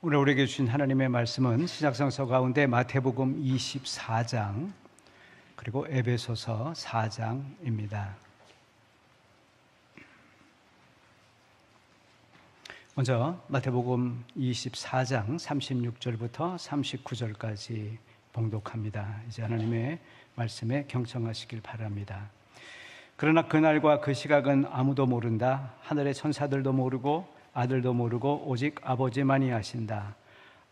오늘 우리에게 주신 하나님의 말씀은 신약성서 가운데 마태복음 24장 그리고 에베소서 4장입니다. 먼저 마태복음 24장 36절부터 39절까지 봉독합니다. 이제 하나님의 말씀에 경청하시길 바랍니다. 그러나 그날과 그 시각은 아무도 모른다. 하늘의 천사들도 모르고 아들도 모르고 오직 아버지만이 아신다.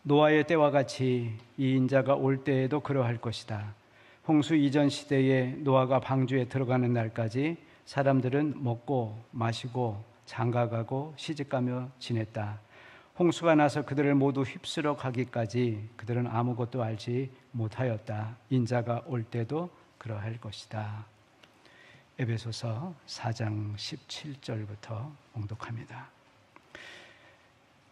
노아의 때와 같이 이 인자가 올 때에도 그러할 것이다. 홍수 이전 시대에 노아가 방주에 들어가는 날까지 사람들은 먹고 마시고 장가가고 시집가며 지냈다. 홍수가 나서 그들을 모두 휩쓸어 가기까지 그들은 아무것도 알지 못하였다. 인자가 올 때도 그러할 것이다. 에베소서 4장 17절부터 봉독합니다.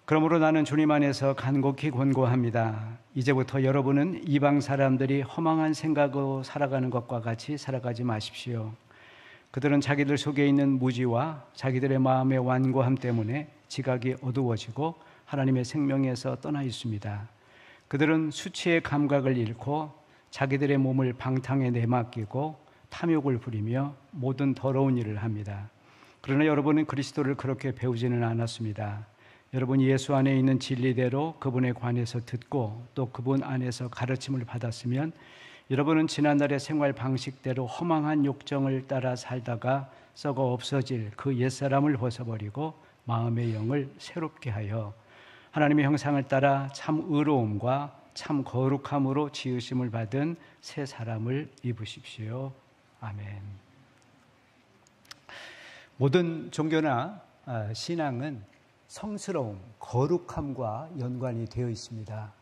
그러므로 나는 주님 안에서 간곡히 권고합니다. 이제부터 여러분은 이방 사람들이 허망한 생각으로 살아가는 것과 같이 살아가지 마십시오. 그들은 자기들 속에 있는 무지와 자기들의 마음의 완고함 때문에 지각이 어두워지고 하나님의 생명에서 떠나 있습니다. 그들은 수치의 감각을 잃고 자기들의 몸을 방탕에 내맡기고 탐욕을 부리며 모든 더러운 일을 합니다. 그러나 여러분은 그리스도를 그렇게 배우지는 않았습니다. 여러분이 예수 안에 있는 진리대로 그분에 관해서 듣고 또 그분 안에서 가르침을 받았으면 여러분은 지난날의 생활 방식대로 허망한 욕정을 따라 살다가 썩어 없어질 그 옛사람을 벗어버리고 마음의 영을 새롭게 하여 하나님의 형상을 따라 참 의로움과 참 거룩함으로 지으심을 받은 새 사람을 입으십시오. 아멘. 모든 종교나 신앙은 성스러움, 거룩함과 연관이 되어 있습니다.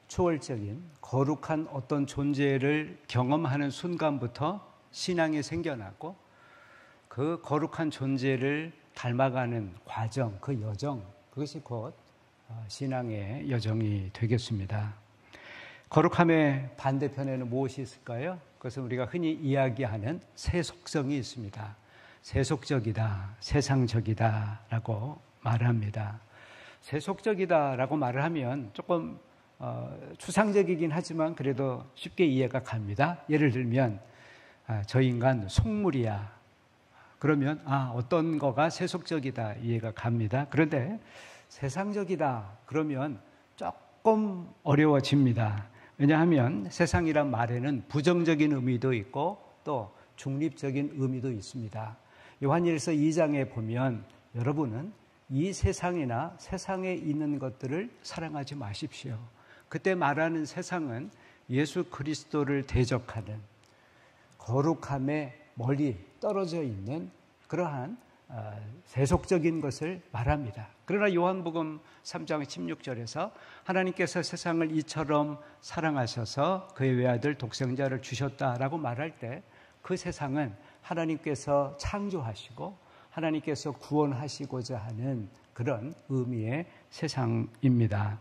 초월적인 거룩한 어떤 존재를 경험하는 순간부터 신앙이 생겨났고 그 거룩한 존재를 닮아가는 과정, 그 여정, 그것이 곧 신앙의 여정이 되겠습니다. 거룩함의 반대편에는 무엇이 있을까요? 그것은 우리가 흔히 이야기하는 세속성이 있습니다. 세속적이다, 세상적이다 라고 말을 합니다. 세속적이다라고 말을 하면 조금 추상적이긴 하지만 그래도 쉽게 이해가 갑니다. 예를 들면 저 인간 속물이야. 그러면 어떤 거가 세속적이다 이해가 갑니다. 그런데 세상적이다 그러면 조금 어려워집니다. 왜냐하면 세상이란 말에는 부정적인 의미도 있고 또 중립적인 의미도 있습니다. 요한일서 2장에 보면 여러분은 이 세상이나 세상에 있는 것들을 사랑하지 마십시오. 그때 말하는 세상은 예수 그리스도를 대적하는 거룩함에 멀리 떨어져 있는 그러한 세속적인 것을 말합니다. 그러나 요한복음 3장 16절에서 하나님께서 세상을 이처럼 사랑하셔서 그의 외아들 독생자를 주셨다라고 말할 때 그 세상은 하나님께서 창조하시고 하나님께서 구원하시고자 하는 그런 의미의 세상입니다.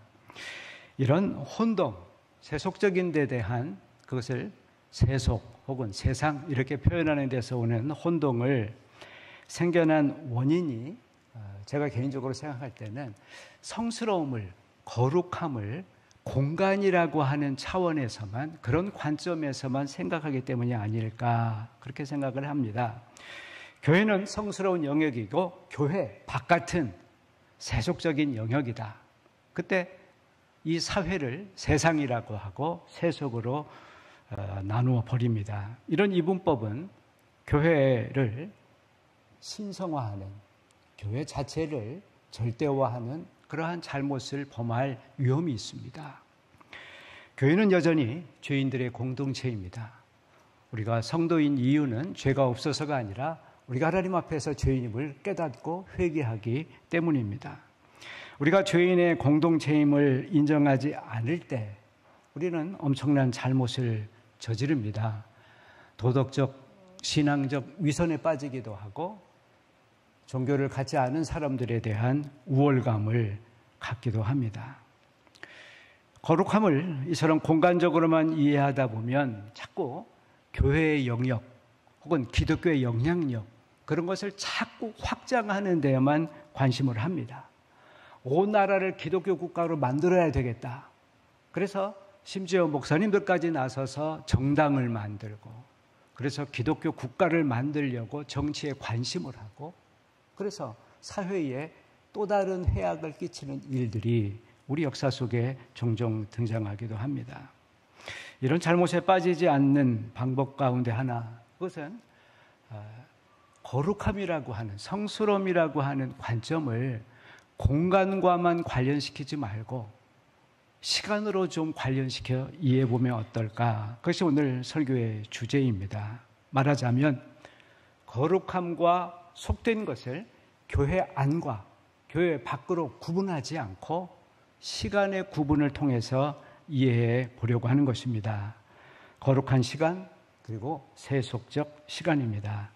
이런 혼동, 세속적인 데 대한 그것을 세속 혹은 세상 이렇게 표현하는 데서 오는 혼동을 생겨난 원인이 제가 개인적으로 생각할 때는 성스러움을, 거룩함을 공간이라고 하는 차원에서만 그런 관점에서만 생각하기 때문이 아닐까 그렇게 생각을 합니다. 교회는 성스러운 영역이고 교회 바깥은 세속적인 영역이다. 그때 이 사회를 세상이라고 하고 세속으로 나누어 버립니다. 이런 이분법은 교회를 신성화하는, 교회 자체를 절대화하는 그러한 잘못을 범할 위험이 있습니다. 교회는 여전히 죄인들의 공동체입니다. 우리가 성도인 이유는 죄가 없어서가 아니라 우리가 하나님 앞에서 죄인임을 깨닫고 회개하기 때문입니다. 우리가 죄인의 공동체임을 인정하지 않을 때 우리는 엄청난 잘못을 저지릅니다. 도덕적, 신앙적 위선에 빠지기도 하고 종교를 갖지 않은 사람들에 대한 우월감을 갖기도 합니다. 거룩함을 이처럼 공간적으로만 이해하다 보면 자꾸 교회의 영역 혹은 기독교의 영향력 그런 것을 자꾸 확장하는 데에만 관심을 합니다. 온 나라를 기독교 국가로 만들어야 되겠다. 그래서 심지어 목사님들까지 나서서 정당을 만들고, 그래서 기독교 국가를 만들려고 정치에 관심을 하고, 그래서 사회에 또 다른 해악을 끼치는 일들이 우리 역사 속에 종종 등장하기도 합니다. 이런 잘못에 빠지지 않는 방법 가운데 하나, 그것은 거룩함이라고 하는, 성스러움이라고 하는 관점을 공간과만 관련시키지 말고 시간으로 좀 관련시켜 이해해보면 어떨까? 그것이 오늘 설교의 주제입니다. 말하자면 거룩함과 속된 것을 교회 안과 교회 밖으로 구분하지 않고 시간의 구분을 통해서 이해해 보려고 하는 것입니다. 거룩한 시간, 그리고 세속적 시간입니다.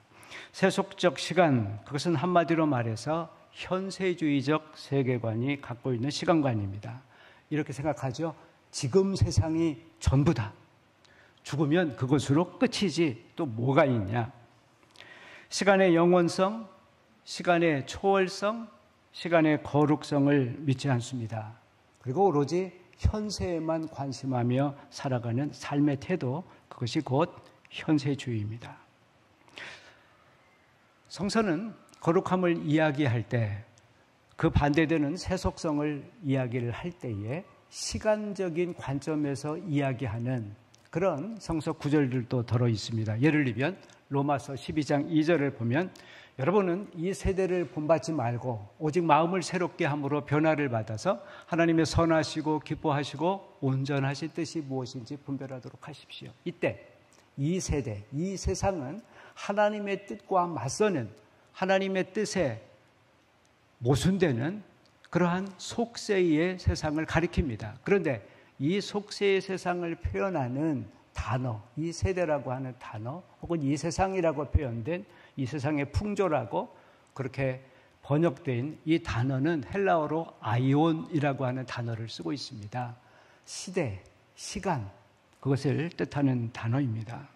세속적 시간, 그것은 한마디로 말해서 현세주의적 세계관이 갖고 있는 시간관입니다. 이렇게 생각하죠. 지금 세상이 전부다. 죽으면 그것으로 끝이지 또 뭐가 있냐. 시간의 영원성, 시간의 초월성, 시간의 거룩성을 믿지 않습니다. 그리고 오로지 현세에만 관심하며 살아가는 삶의 태도, 그것이 곧 현세주의입니다. 성서는 거룩함을 이야기할 때 그 반대되는 세속성을 이야기를 할 때에 시간적인 관점에서 이야기하는 그런 성서 구절들도 들어 있습니다. 예를 들면 로마서 12장 2절을 보면 여러분은 이 세대를 본받지 말고 오직 마음을 새롭게 함으로 변화를 받아서 하나님의 선하시고 기뻐하시고 온전하신 뜻이 무엇인지 분별하도록 하십시오. 이때 이 세대, 이 세상은 하나님의 뜻과 맞서는, 하나님의 뜻에 모순되는 그러한 속세의 세상을 가리킵니다. 그런데 이 속세의 세상을 표현하는 단어, 이 세대라고 하는 단어, 혹은 이 세상이라고 표현된 이 세상의 풍조라고 그렇게 번역된 이 단어는 헬라어로 아이온이라고 하는 단어를 쓰고 있습니다. 시대, 시간, 그것을 뜻하는 단어입니다.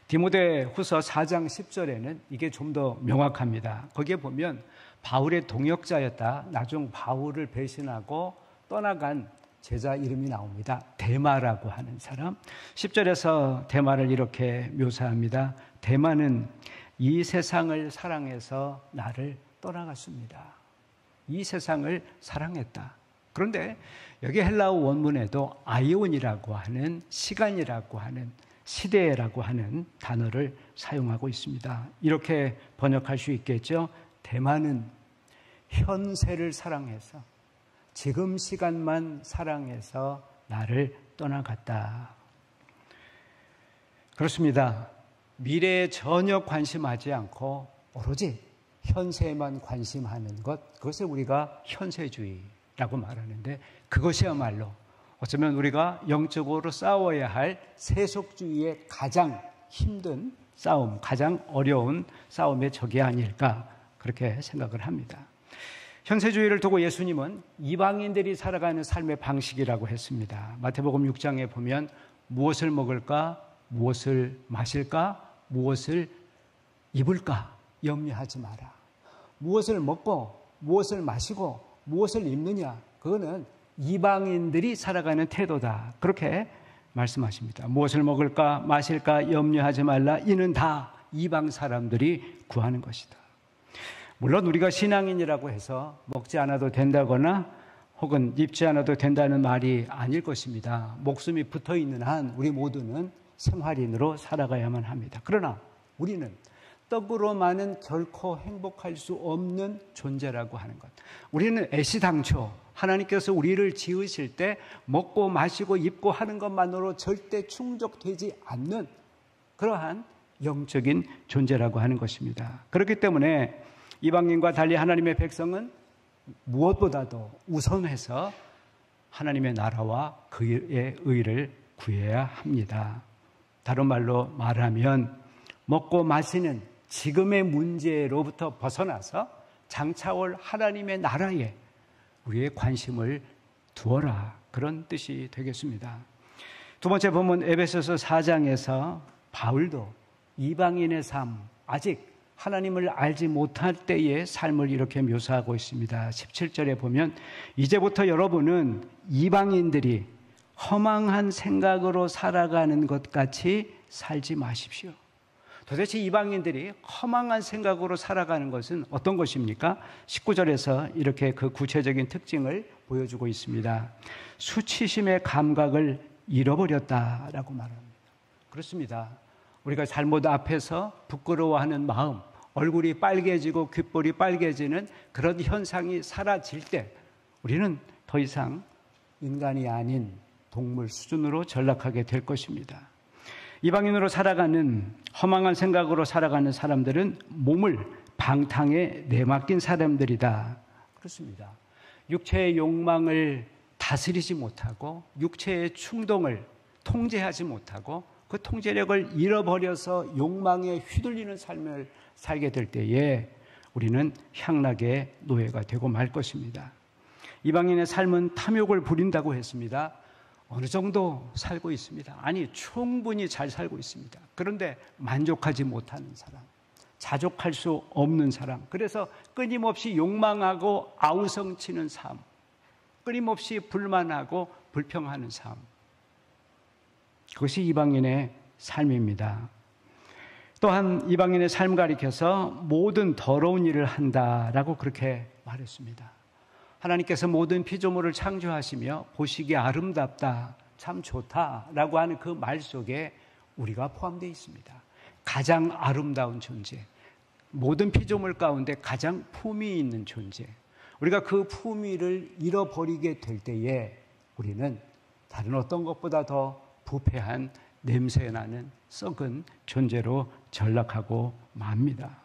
디모데 후서 4장 10절에는 이게 좀 더 명확합니다. 거기에 보면 바울의 동역자였다, 나중 바울을 배신하고 떠나간 제자 이름이 나옵니다. 데마라고 하는 사람. 10절에서 데마를 이렇게 묘사합니다. 데마는 이 세상을 사랑해서 나를 떠나갔습니다. 이 세상을 사랑했다. 그런데 여기 헬라어 원문에도 아이온이라고 하는, 시간이라고 하는, 시대라고 하는 단어를 사용하고 있습니다. 이렇게 번역할 수 있겠죠. 데마는 현세를 사랑해서, 지금 시간만 사랑해서 나를 떠나갔다. 그렇습니다. 미래에 전혀 관심하지 않고 오로지 현세에만 관심하는 것, 그것을 우리가 현세주의라고 말하는데, 그것이야말로 어쩌면 우리가 영적으로 싸워야 할 세속주의의 가장 힘든 싸움, 가장 어려운 싸움의 적이 아닐까, 그렇게 생각을 합니다. 현세주의를 두고 예수님은 이방인들이 살아가는 삶의 방식이라고 했습니다. 마태복음 6장에 보면 무엇을 먹을까, 무엇을 마실까, 무엇을 입을까 염려하지 마라. 무엇을 먹고 무엇을 마시고 무엇을 입느냐, 그거는 이방인들이 살아가는 태도다, 그렇게 말씀하십니다. 무엇을 먹을까 마실까 염려하지 말라. 이는 다 이방 사람들이 구하는 것이다. 물론 우리가 신앙인이라고 해서 먹지 않아도 된다거나 혹은 입지 않아도 된다는 말이 아닐 것입니다. 목숨이 붙어있는 한 우리 모두는 생활인으로 살아가야만 합니다. 그러나 우리는 떡으로만은 결코 행복할 수 없는 존재라고 하는 것. 우리는 애시당초 하나님께서 우리를 지으실 때 먹고 마시고 입고 하는 것만으로 절대 충족되지 않는 그러한 영적인 존재라고 하는 것입니다. 그렇기 때문에 이방인과 달리 하나님의 백성은 무엇보다도 우선해서 하나님의 나라와 그의 의를 구해야 합니다. 다른 말로 말하면 먹고 마시는 지금의 문제로부터 벗어나서 장차올 하나님의 나라에 우리의 관심을 두어라, 그런 뜻이 되겠습니다. 두 번째 본문 에베소서 4장에서 바울도 이방인의 삶, 아직 하나님을 알지 못할 때의 삶을 이렇게 묘사하고 있습니다. 17절에 보면 이제부터 여러분은 이방인들이 허망한 생각으로 살아가는 것 같이 살지 마십시오. 도대체 이방인들이 허망한 생각으로 살아가는 것은 어떤 것입니까? 19절에서 이렇게 그 구체적인 특징을 보여주고 있습니다. 수치심의 감각을 잃어버렸다라고 말합니다. 그렇습니다. 우리가 잘못 앞에서 부끄러워하는 마음, 얼굴이 빨개지고 귓볼이 빨개지는 그런 현상이 사라질 때 우리는 더 이상 인간이 아닌 동물 수준으로 전락하게 될 것입니다. 이방인으로 살아가는, 허망한 생각으로 살아가는 사람들은 몸을 방탕에 내맡긴 사람들이다. 그렇습니다. 육체의 욕망을 다스리지 못하고 육체의 충동을 통제하지 못하고 그 통제력을 잃어버려서 욕망에 휘둘리는 삶을 살게 될 때에 우리는 향락의 노예가 되고 말 것입니다. 이방인의 삶은 탐욕을 부린다고 했습니다. 어느 정도 살고 있습니다. 아니, 충분히 잘 살고 있습니다. 그런데 만족하지 못하는 사람, 자족할 수 없는 사람, 그래서 끊임없이 욕망하고 아우성치는 삶, 끊임없이 불만하고 불평하는 삶, 그것이 이방인의 삶입니다. 또한 이방인의 삶을 가리켜서 모든 더러운 일을 한다라고 그렇게 말했습니다. 하나님께서 모든 피조물을 창조하시며 보시기에 아름답다, 참 좋다라고 하는 그 말 속에 우리가 포함되어 있습니다. 가장 아름다운 존재, 모든 피조물 가운데 가장 품위 있는 존재, 우리가 그 품위를 잃어버리게 될 때에 우리는 다른 어떤 것보다 더 부패한 냄새나는 썩은 존재로 전락하고 맙니다.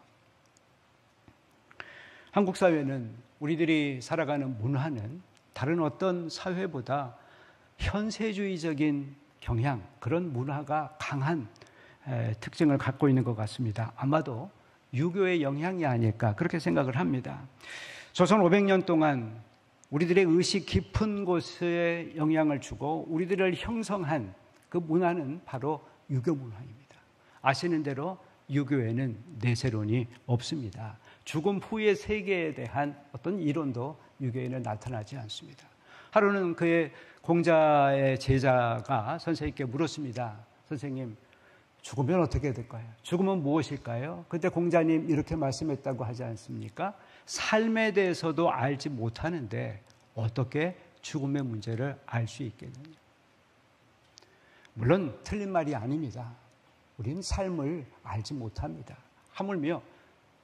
한국 사회는 우리들이 살아가는 문화는 다른 어떤 사회보다 현세주의적인 경향, 그런 문화가 강한 특징을 갖고 있는 것 같습니다. 아마도 유교의 영향이 아닐까 그렇게 생각을 합니다. 조선 500년 동안 우리들의 의식 깊은 곳에 영향을 주고 우리들을 형성한 그 문화는 바로 유교 문화입니다. 아시는 대로 유교에는 내세론이 없습니다. 죽음 후의 세계에 대한 어떤 이론도 유교에는 나타나지 않습니다. 하루는 그의 공자의 제자가 선생님께 물었습니다. 선생님, 죽으면 어떻게 될까요? 죽으면 무엇일까요? 그때 공자님 이렇게 말씀했다고 하지 않습니까? 삶에 대해서도 알지 못하는데 어떻게 죽음의 문제를 알 수 있겠느냐? 물론 틀린 말이 아닙니다. 우리는 삶을 알지 못합니다. 하물며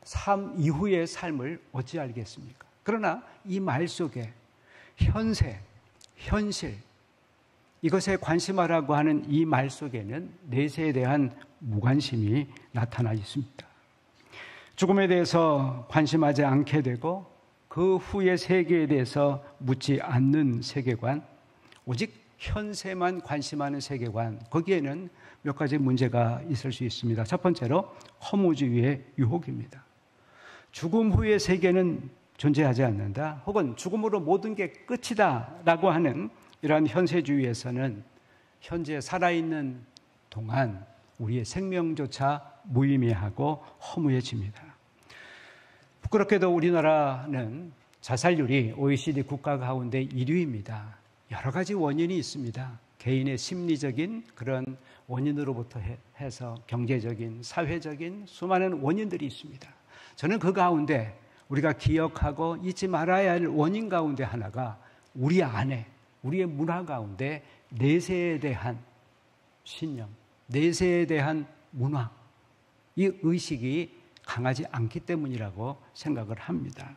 삶 이후의 삶을 어찌 알겠습니까? 그러나 이 말 속에 현세, 현실, 이것에 관심하라고 하는 이 말 속에는 내세에 대한 무관심이 나타나 있습니다. 죽음에 대해서 관심하지 않게 되고 그 후의 세계에 대해서 묻지 않는 세계관, 오직 현세만 관심하는 세계관, 거기에는 몇 가지 문제가 있을 수 있습니다. 첫 번째로 허무주의의 유혹입니다. 죽음 후의 세계는 존재하지 않는다, 혹은 죽음으로 모든 게 끝이다 라고 하는 이러한 현세주의에서는 현재 살아있는 동안 우리의 생명조차 무의미하고 허무해집니다. 부끄럽게도 우리나라는 자살률이 OECD 국가 가운데 1위입니다. 여러 가지 원인이 있습니다. 개인의 심리적인 그런 원인으로부터 해서 경제적인, 사회적인 수많은 원인들이 있습니다. 저는 그 가운데 우리가 기억하고 잊지 말아야 할 원인 가운데 하나가 우리 안에, 우리의 문화 가운데 내세에 대한 신념, 내세에 대한 문화, 이 의식이 강하지 않기 때문이라고 생각을 합니다.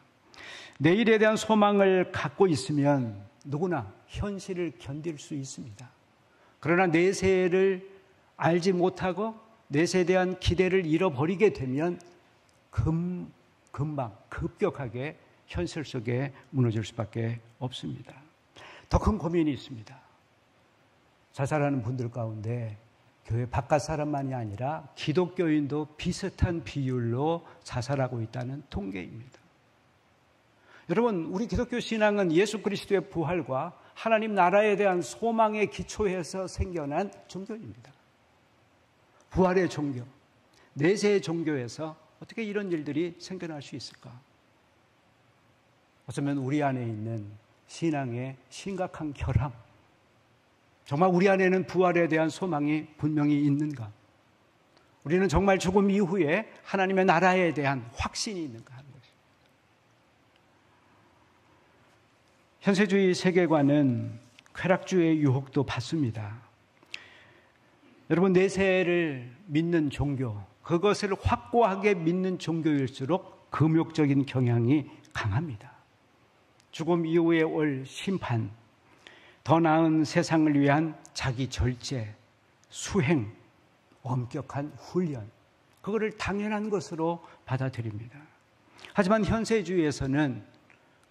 내일에 대한 소망을 갖고 있으면 누구나 현실을 견딜 수 있습니다. 그러나 내세를 알지 못하고 내세에 대한 기대를 잃어버리게 되면 금방 급격하게 현실 속에 무너질 수밖에 없습니다. 더 큰 고민이 있습니다. 자살하는 분들 가운데 교회 바깥 사람만이 아니라 기독교인도 비슷한 비율로 자살하고 있다는 통계입니다. 여러분, 우리 기독교 신앙은 예수 그리스도의 부활과 하나님 나라에 대한 소망에 기초해서 생겨난 종교입니다. 부활의 종교, 내세의 종교에서 어떻게 이런 일들이 생겨날 수 있을까? 어쩌면 우리 안에 있는 신앙의 심각한 결함, 정말 우리 안에는 부활에 대한 소망이 분명히 있는가? 우리는 정말 죽음 이후에 하나님의 나라에 대한 확신이 있는가 하는 것입니다. 현세주의 세계관은 쾌락주의 유혹도 받습니다. 여러분, 내세를 믿는 종교, 그것을 확고하게 믿는 종교일수록 금욕적인 경향이 강합니다. 죽음 이후에 올 심판, 더 나은 세상을 위한 자기 절제, 수행, 엄격한 훈련, 그거를 당연한 것으로 받아들입니다. 하지만 현세주의에서는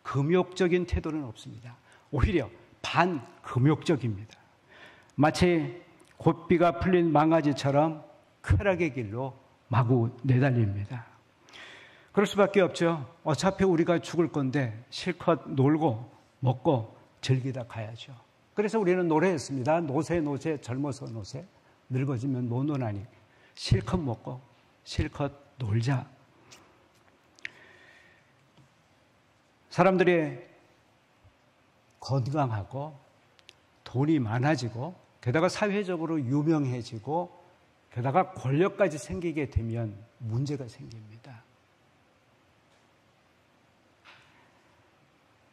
금욕적인 태도는 없습니다. 오히려 반금욕적입니다. 마치 곧비가 풀린 망아지처럼 쾌락의 길로 마구 내달립니다. 그럴 수밖에 없죠. 어차피 우리가 죽을 건데 실컷 놀고 먹고 즐기다 가야죠. 그래서 우리는 노래했습니다. 노세 노세 젊어서 노세, 늙어지면 노노나니 실컷 먹고 실컷 놀자. 사람들이 건강하고 돈이 많아지고 게다가 사회적으로 유명해지고 게다가 권력까지 생기게 되면 문제가 생깁니다.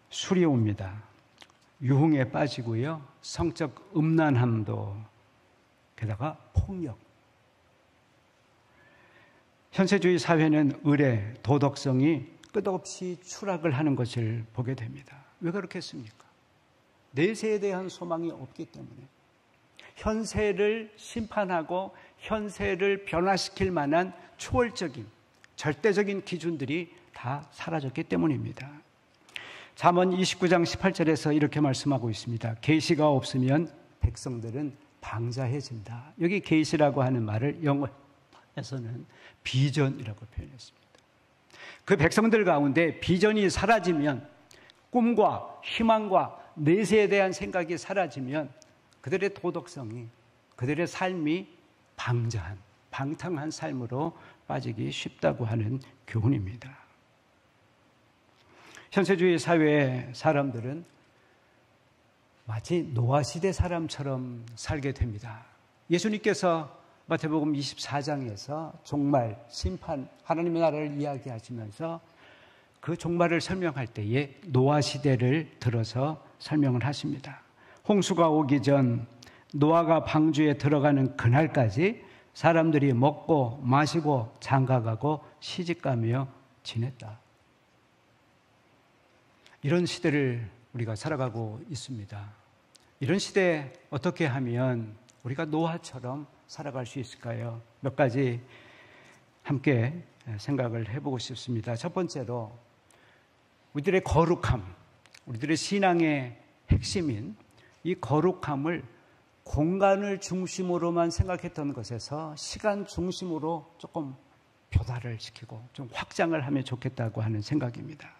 술이 옵니다. 유흥에 빠지고요. 성적 음란함도, 게다가 폭력. 현세주의 사회는 의례, 도덕성이 끝없이 추락을 하는 것을 보게 됩니다. 왜 그렇겠습니까? 내세에 대한 소망이 없기 때문에, 현세를 심판하고 현세를 변화시킬 만한 초월적인, 절대적인 기준들이 다 사라졌기 때문입니다. 잠언 29장 18절에서 이렇게 말씀하고 있습니다. 계시가 없으면 백성들은 방자해진다. 여기 계시라고 하는 말을 영어에서는 비전이라고 표현했습니다. 그 백성들 가운데 비전이 사라지면, 꿈과 희망과 내세에 대한 생각이 사라지면 그들의 도덕성이, 그들의 삶이 방자한, 방탕한 삶으로 빠지기 쉽다고 하는 교훈입니다. 현세주의 사회의 사람들은 마치 노아시대 사람처럼 살게 됩니다. 예수님께서 마태복음 24장에서 종말, 심판, 하나님의 나라를 이야기하시면서 그 종말을 설명할 때에 노아시대를 들어서 설명을 하십니다. 홍수가 오기 전 노아가 방주에 들어가는 그날까지 사람들이 먹고 마시고 장가가고 시집가며 지냈다. 이런 시대를 우리가 살아가고 있습니다. 이런 시대에 어떻게 하면 우리가 노아처럼 살아갈 수 있을까요? 몇 가지 함께 생각을 해보고 싶습니다. 첫 번째로 우리들의 거룩함, 우리들의 신앙의 핵심인 이 거룩함을 공간을 중심으로만 생각했던 것에서 시간 중심으로 조금 변화를 시키고 좀 확장을 하면 좋겠다고 하는 생각입니다.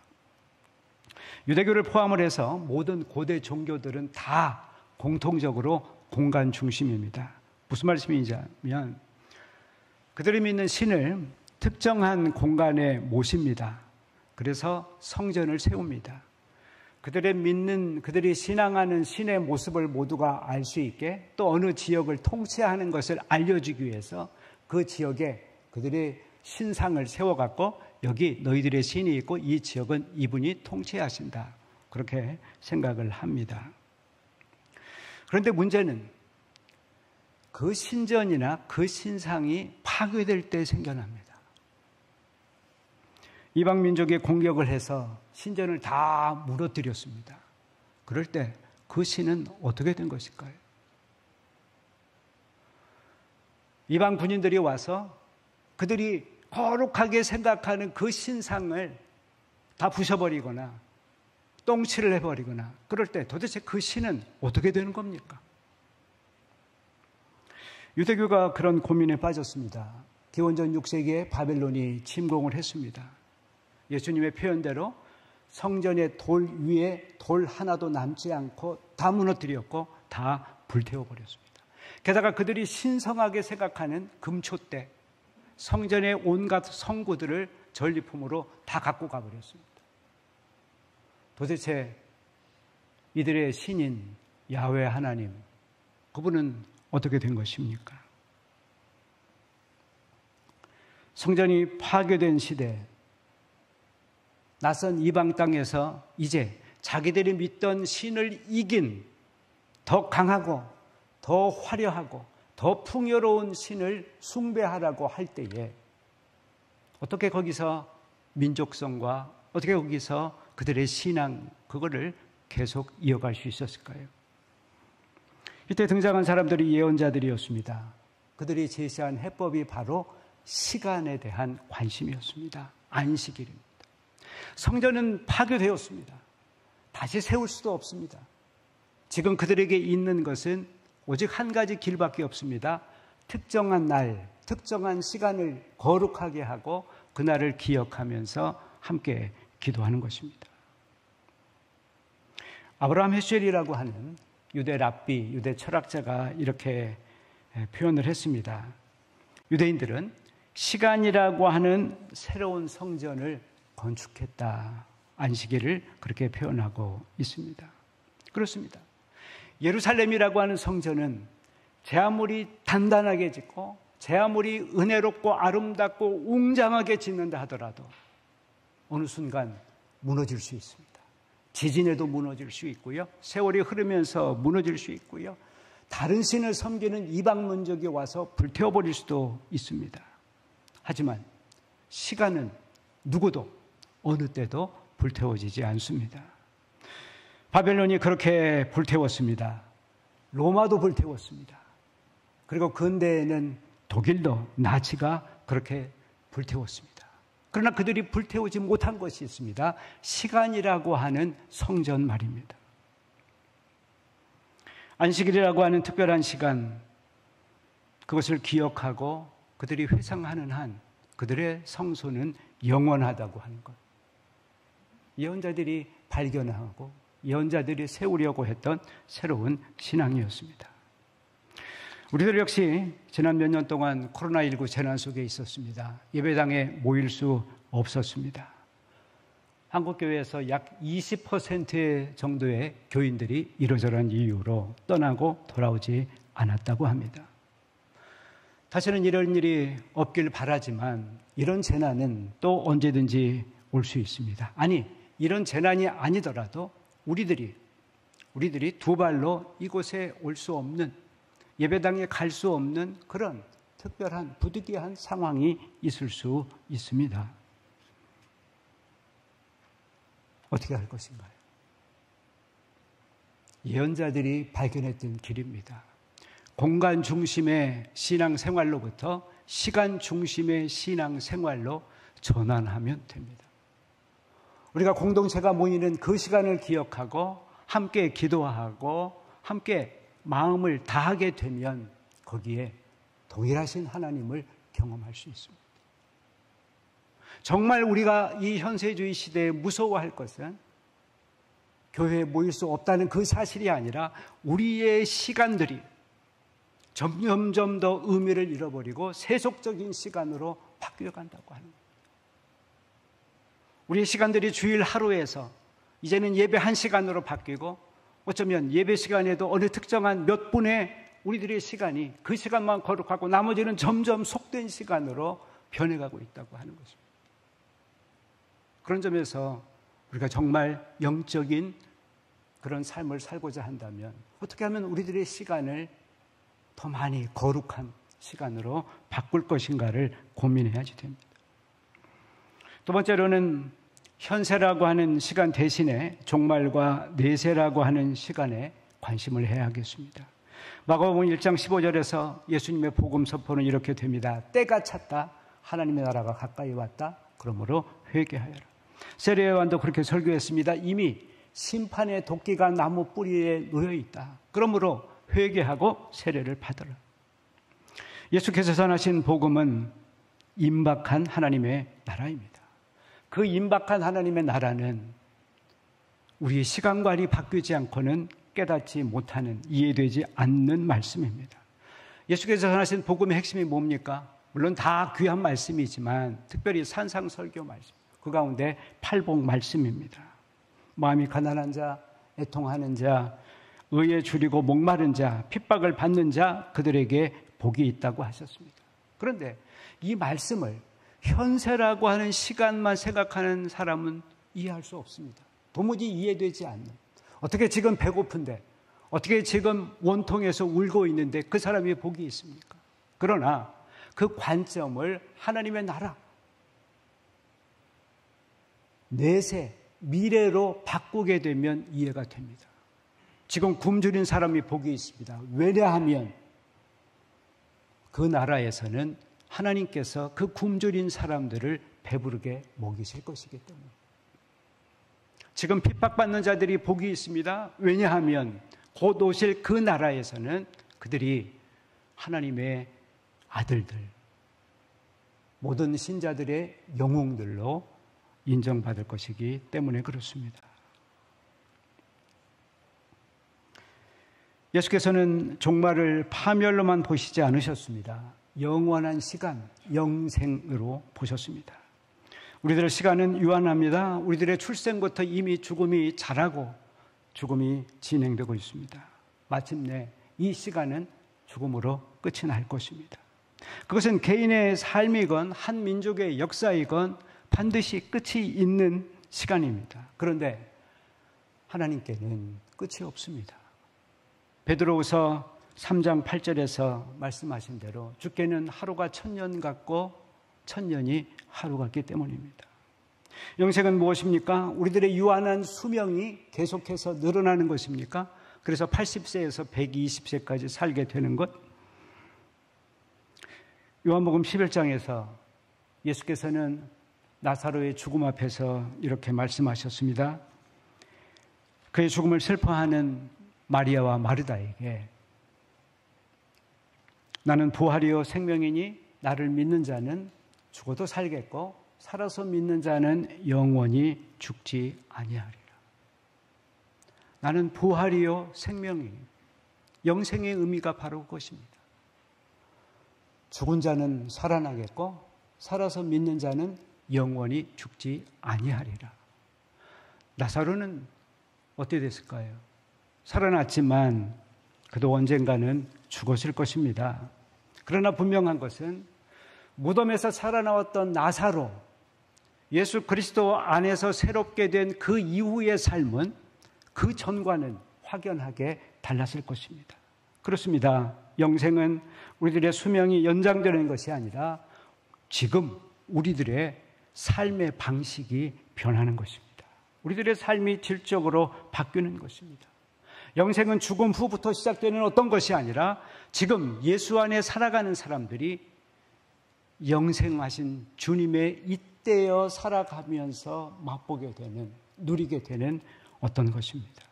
유대교를 포함을 해서 모든 고대 종교들은 다 공통적으로 공간 중심입니다. 무슨 말씀이냐면 그들이 믿는 신을 특정한 공간에 모십니다. 그래서 성전을 세웁니다. 그들이 신앙하는 신의 모습을 모두가 알 수 있게, 또 어느 지역을 통치하는 것을 알려주기 위해서 그 지역에 그들의 신상을 세워갖고 여기 너희들의 신이 있고 이 지역은 이분이 통치하신다. 그렇게 생각을 합니다. 그런데 문제는 그 신전이나 그 신상이 파괴될 때 생겨납니다. 이방 민족에 공격을 해서 신전을 다 무너뜨렸습니다. 그럴 때 그 신은 어떻게 된 것일까요? 이방 군인들이 와서 그들이 거룩하게 생각하는 그 신상을 다 부셔버리거나 똥칠을 해버리거나 그럴 때 도대체 그 신은 어떻게 되는 겁니까? 유대교가 그런 고민에 빠졌습니다. 기원전 6세기에 바벨론이 침공을 했습니다. 예수님의 표현대로 성전의 돌 위에 돌 하나도 남지 않고 다 무너뜨렸고 다 불태워버렸습니다. 게다가 그들이 신성하게 생각하는 금초대, 성전의 온갖 성구들을 전리품으로 다 갖고 가버렸습니다. 도대체 이들의 신인 야훼 하나님, 그분은 어떻게 된 것입니까? 성전이 파괴된 시대, 낯선 이방 땅에서 이제 자기들이 믿던 신을 이긴 더 강하고 더 화려하고 더 풍요로운 신을 숭배하라고 할 때에 어떻게 거기서 민족성과 어떻게 거기서 그들의 신앙, 그거를 계속 이어갈 수 있었을까요? 이때 등장한 사람들이 예언자들이었습니다. 그들이 제시한 해법이 바로 시간에 대한 관심이었습니다. 안식일입니다. 성전은 파괴되었습니다. 다시 세울 수도 없습니다. 지금 그들에게 있는 것은 오직 한 가지 길밖에 없습니다. 특정한 날, 특정한 시간을 거룩하게 하고 그날을 기억하면서 함께 기도하는 것입니다. 아브라함 헤쉘이라고 하는 유대 랍비, 유대 철학자가 이렇게 표현을 했습니다. 유대인들은 시간이라고 하는 새로운 성전을 건축했다. 안식일을 그렇게 표현하고 있습니다. 그렇습니다. 예루살렘이라고 하는 성전은 제 아무리 단단하게 짓고 제 아무리 은혜롭고 아름답고 웅장하게 짓는다 하더라도 어느 순간 무너질 수 있습니다. 지진에도 무너질 수 있고요. 세월이 흐르면서 무너질 수 있고요. 다른 신을 섬기는 이방 민족이 와서 불태워버릴 수도 있습니다. 하지만 시간은 누구도 어느 때도 불태워지지 않습니다. 바벨론이 그렇게 불태웠습니다. 로마도 불태웠습니다. 그리고 근대에는 독일도 나치가 그렇게 불태웠습니다. 그러나 그들이 불태우지 못한 것이 있습니다. 시간이라고 하는 성전 말입니다. 안식일이라고 하는 특별한 시간, 그것을 기억하고 그들이 회상하는 한 그들의 성소는 영원하다고 하는 것. 예언자들이 발견하고 예언자들이 세우려고 했던 새로운 신앙이었습니다. 우리들 역시 지난 몇 년 동안 코로나19 재난 속에 있었습니다. 예배당에 모일 수 없었습니다. 한국교회에서 약 20% 정도의 교인들이 이러저러한 이유로 떠나고 돌아오지 않았다고 합니다. 다시는 이런 일이 없길 바라지만 이런 재난은 또 언제든지 올 수 있습니다. 아니, 이런 재난이 아니더라도 우리들이 두 발로 이곳에 올 수 없는, 예배당에 갈 수 없는 그런 특별한 부득이한 상황이 있을 수 있습니다. 어떻게 할 것인가요? 예언자들이 발견했던 길입니다. 공간 중심의 신앙생활로부터 시간 중심의 신앙생활로 전환하면 됩니다. 우리가 공동체가 모이는 그 시간을 기억하고 함께 기도하고 함께 마음을 다하게 되면 거기에 동일하신 하나님을 경험할 수 있습니다. 정말 우리가 이 현세주의 시대에 무서워할 것은 교회에 모일 수 없다는 그 사실이 아니라 우리의 시간들이 점점 더 의미를 잃어버리고 세속적인 시간으로 바뀌어간다고 하는 거예요. 우리의 시간들이 주일 하루에서 이제는 예배 1시간으로 바뀌고 어쩌면 예배 시간에도 어느 특정한 몇 분의 우리들의 시간이 그 시간만 거룩하고 나머지는 점점 속된 시간으로 변해가고 있다고 하는 것입니다. 그런 점에서 우리가 정말 영적인 그런 삶을 살고자 한다면 어떻게 하면 우리들의 시간을 더 많이 거룩한 시간으로 바꿀 것인가를 고민해야지 됩니다. 두 번째로는 현세라고 하는 시간 대신에 종말과 내세라고 하는 시간에 관심을 해야 하겠습니다. 마가복음 1장 15절에서 예수님의 복음 선포는 이렇게 됩니다. 때가 찼다. 하나님의 나라가 가까이 왔다. 그러므로 회개하여라. 세례 요한도 그렇게 설교했습니다. 이미 심판의 도끼가 나무 뿌리에 놓여 있다. 그러므로 회개하고 세례를 받으라. 예수께서 전하신 복음은 임박한 하나님의 나라입니다. 그 임박한 하나님의 나라는 우리의 시간관이 바뀌지 않고는 깨닫지 못하는, 이해되지 않는 말씀입니다. 예수께서 전하신 복음의 핵심이 뭡니까? 물론 다 귀한 말씀이지만 특별히 산상설교 말씀, 그 가운데 팔복 말씀입니다. 마음이 가난한 자, 애통하는 자, 의에 줄이고 목마른 자, 핍박을 받는 자, 그들에게 복이 있다고 하셨습니다. 그런데 이 말씀을 현세라고 하는 시간만 생각하는 사람은 이해할 수 없습니다. 도무지 이해되지 않는, 어떻게 지금 배고픈데, 어떻게 지금 원통에서 울고 있는데 그 사람이 복이 있습니까? 그러나 그 관점을 하나님의 나라, 내세, 미래로 바꾸게 되면 이해가 됩니다. 지금 굶주린 사람이 복이 있습니다. 왜냐하면 그 나라에서는 하나님께서 그 굶주린 사람들을 배부르게 먹이실 것이기 때문에. 지금 핍박받는 자들이 복이 있습니다. 왜냐하면 곧 오실 그 나라에서는 그들이 하나님의 아들들, 모든 신자들의 영웅들로 인정받을 것이기 때문에 그렇습니다. 예수께서는 종말을 파멸로만 보시지 않으셨습니다. 영원한 시간, 영생으로 보셨습니다. 우리들의 시간은 유한합니다. 우리들의 출생부터 이미 죽음이 자라고 죽음이 진행되고 있습니다. 마침내 이 시간은 죽음으로 끝이 날 것입니다. 그것은 개인의 삶이건 한 민족의 역사이건 반드시 끝이 있는 시간입니다. 그런데 하나님께는 끝이 없습니다. 베드로후서 3장 8절에서 말씀하신 대로 주께는 하루가 1000년 같고 1000년이 하루 같기 때문입니다. 영생은 무엇입니까? 우리들의 유한한 수명이 계속해서 늘어나는 것입니까? 그래서 80세에서 120세까지 살게 되는 것. 요한복음 11장에서 예수께서는 나사로의 죽음 앞에서 이렇게 말씀하셨습니다. 그의 죽음을 슬퍼하는 마리아와 마르다에게 나는 부활이요 생명이니 나를 믿는 자는 죽어도 살겠고 살아서 믿는 자는 영원히 죽지 아니하리라. 나는 부활이요 생명이니, 영생의 의미가 바로 그것입니다. 죽은 자는 살아나겠고 살아서 믿는 자는 영원히 죽지 아니하리라. 나사로는 어떻게 됐을까요? 살아났지만 그도 언젠가는 죽었을 것입니다. 그러나 분명한 것은 무덤에서 살아나왔던 나사로, 예수 그리스도 안에서 새롭게 된 그 이후의 삶은 그 전과는 확연하게 달랐을 것입니다. 그렇습니다. 영생은 우리들의 수명이 연장되는 것이 아니라 지금 우리들의 삶의 방식이 변하는 것입니다. 우리들의 삶이 질적으로 바뀌는 것입니다. 영생은 죽음 후부터 시작되는 어떤 것이 아니라 지금 예수 안에 살아가는 사람들이 영생하신 주님의 잇대어 살아가면서 맛보게 되는, 누리게 되는 어떤 것입니다.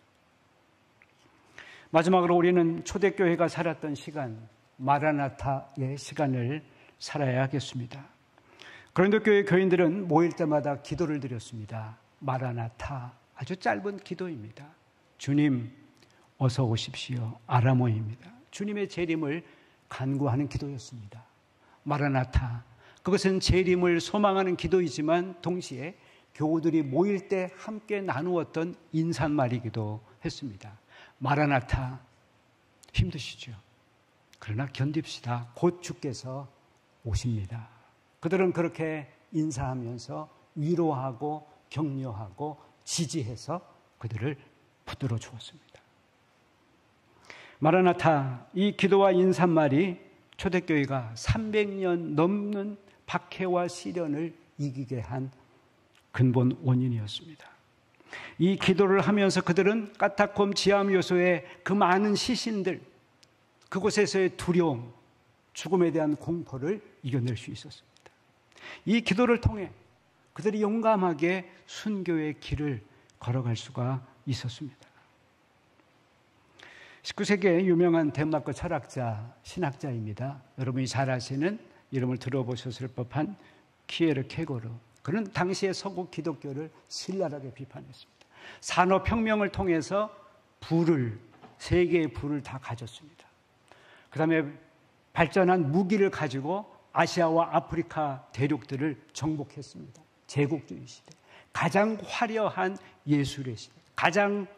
마지막으로 우리는 초대교회가 살았던 시간, 마라나타의 시간을 살아야 하겠습니다. 고린도 교회 교인들은 모일 때마다 기도를 드렸습니다. 마라나타, 아주 짧은 기도입니다. 주님 어서 오십시오. 아람어입니다. 주님의 재림을 간구하는 기도였습니다. 마라나타, 그것은 재림을 소망하는 기도이지만 동시에 교우들이 모일 때 함께 나누었던 인사말이기도 했습니다. 마라나타, 힘드시죠? 그러나 견딥시다. 곧 주께서 오십니다. 그들은 그렇게 인사하면서 위로하고 격려하고 지지해서 그들을 붙들어 주었습니다. 마라나타, 이 기도와 인사말이 초대교회가 300년 넘는 박해와 시련을 이기게 한 근본 원인이었습니다. 이 기도를 하면서 그들은 카타콤 지하암 요소의 그 많은 시신들, 그곳에서의 두려움, 죽음에 대한 공포를 이겨낼 수 있었습니다. 이 기도를 통해 그들이 용감하게 순교의 길을 걸어갈 수가 있었습니다. 19세기의 유명한 덴마크 철학자, 신학자입니다. 여러분이 잘 아시는, 이름을 들어보셨을 법한 키에르 케고르. 그는 당시의 서구 기독교를 신랄하게 비판했습니다. 산업혁명을 통해서 세계의 부를 다 가졌습니다. 그 다음에 발전한 무기를 가지고 아시아와 아프리카 대륙들을 정복했습니다. 제국주의 시대, 가장 화려한 예술의 시대, 가장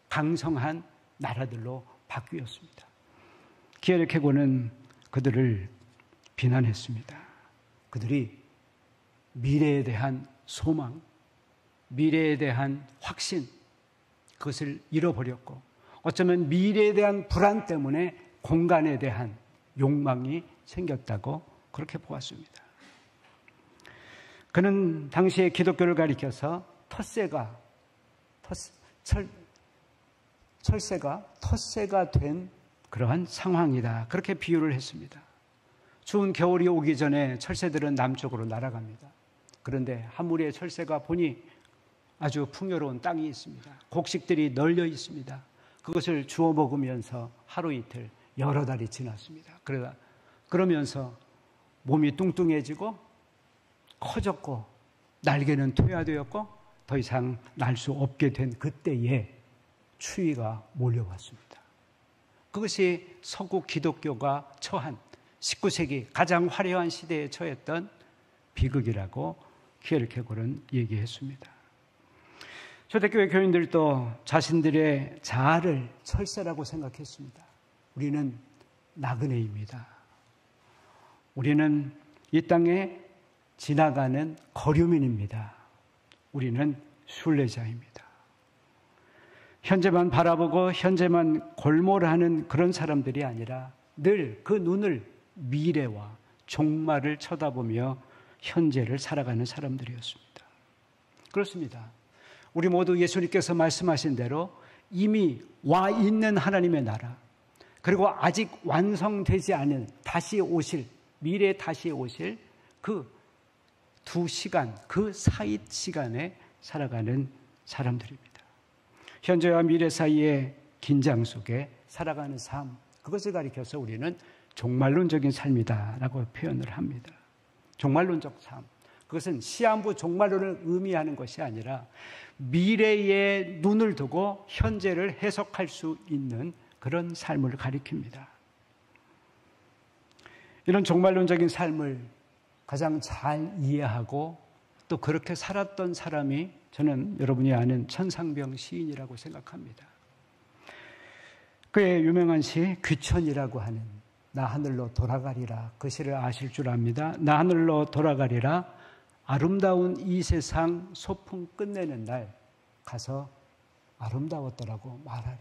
강성한 나라들로 바뀌었습니다. 기엘케고는 그들을 비난했습니다. 그들이 미래에 대한 소망, 미래에 대한 확신, 그것을 잃어버렸고 어쩌면 미래에 대한 불안 때문에 공간에 대한 욕망이 생겼다고 그렇게 보았습니다. 그는 당시에 기독교를 가리켜서 철새가 텃새가 된 그러한 상황이다, 그렇게 비유를 했습니다. 추운 겨울이 오기 전에 철새들은 남쪽으로 날아갑니다. 그런데 한 무리의 철새가 보니 아주 풍요로운 땅이 있습니다. 곡식들이 널려 있습니다. 그것을 주워 먹으면서 하루 이틀 여러 달이 지났습니다. 그러면서 몸이 뚱뚱해지고 커졌고 날개는 퇴화되었고 더 이상 날 수 없게 된 그때에 추위가 몰려왔습니다. 그것이 서구 기독교가 처한 19세기 가장 화려한 시대에 처했던 비극이라고 키에르케고르는 얘기했습니다. 초대교회 교인들도 자신들의 자아를 철새라고 생각했습니다. 우리는 나그네입니다. 우리는 이 땅에 지나가는 거류민입니다. 우리는 순례자입니다. 현재만 바라보고 현재만 골몰하는 그런 사람들이 아니라 늘 그 눈을 미래와 종말을 쳐다보며 현재를 살아가는 사람들이었습니다. 그렇습니다. 우리 모두 예수님께서 말씀하신 대로 이미 와 있는 하나님의 나라, 그리고 아직 완성되지 않은 다시 오실, 미래에 다시 오실 그 두 시간, 그 사이 시간에 살아가는 사람들입니다. 현재와 미래 사이의 긴장 속에 살아가는 삶, 그것을 가리켜서 우리는 종말론적인 삶이다라고 표현을 합니다. 종말론적 삶, 그것은 시한부 종말론을 의미하는 것이 아니라 미래에 눈을 두고 현재를 해석할 수 있는 그런 삶을 가리킵니다. 이런 종말론적인 삶을 가장 잘 이해하고 또 그렇게 살았던 사람이 저는 여러분이 아는 천상병 시인이라고 생각합니다. 그의 유명한 시 귀천이라고 하는 나 하늘로 돌아가리라, 그 시를 아실 줄 압니다. 나 하늘로 돌아가리라, 아름다운 이 세상 소풍 끝내는 날 가서 아름다웠더라고 말하리라.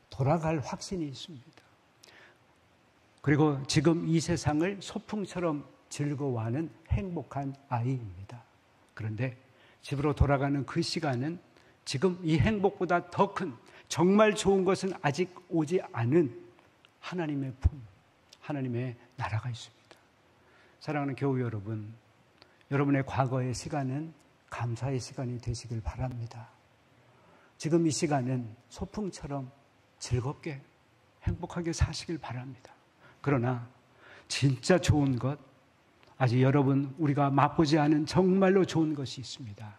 돌아갈 확신이 있습니다. 그리고 지금 이 세상을 소풍처럼 즐거워하는 행복한 아이입니다. 그런데 집으로 돌아가는 그 시간은 지금 이 행복보다 더 큰, 정말 좋은 것은 아직 오지 않은 하나님의 품, 하나님의 나라가 있습니다. 사랑하는 교우 여러분, 여러분의 과거의 시간은 감사의 시간이 되시길 바랍니다. 지금 이 시간은 소풍처럼 즐겁게 행복하게 사시길 바랍니다. 그러나 진짜 좋은 것, 아직 여러분 우리가 맛보지 않은 정말로 좋은 것이 있습니다.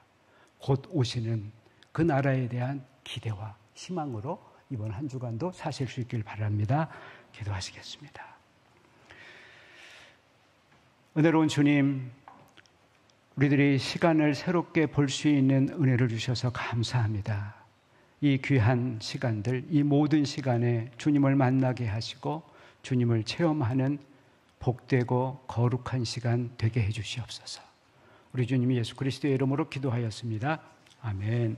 곧 오시는 그 나라에 대한 기대와 희망으로 이번 한 주간도 사실 수 있길 바랍니다. 기도하시겠습니다. 은혜로운 주님, 우리들이 시간을 새롭게 볼 수 있는 은혜를 주셔서 감사합니다. 이 귀한 시간들, 이 모든 시간에 주님을 만나게 하시고 주님을 체험하는 복되고 거룩한 시간 되게 해 주시옵소서. 우리 주님 예수 그리스도의 이름으로 기도하였습니다. 아멘.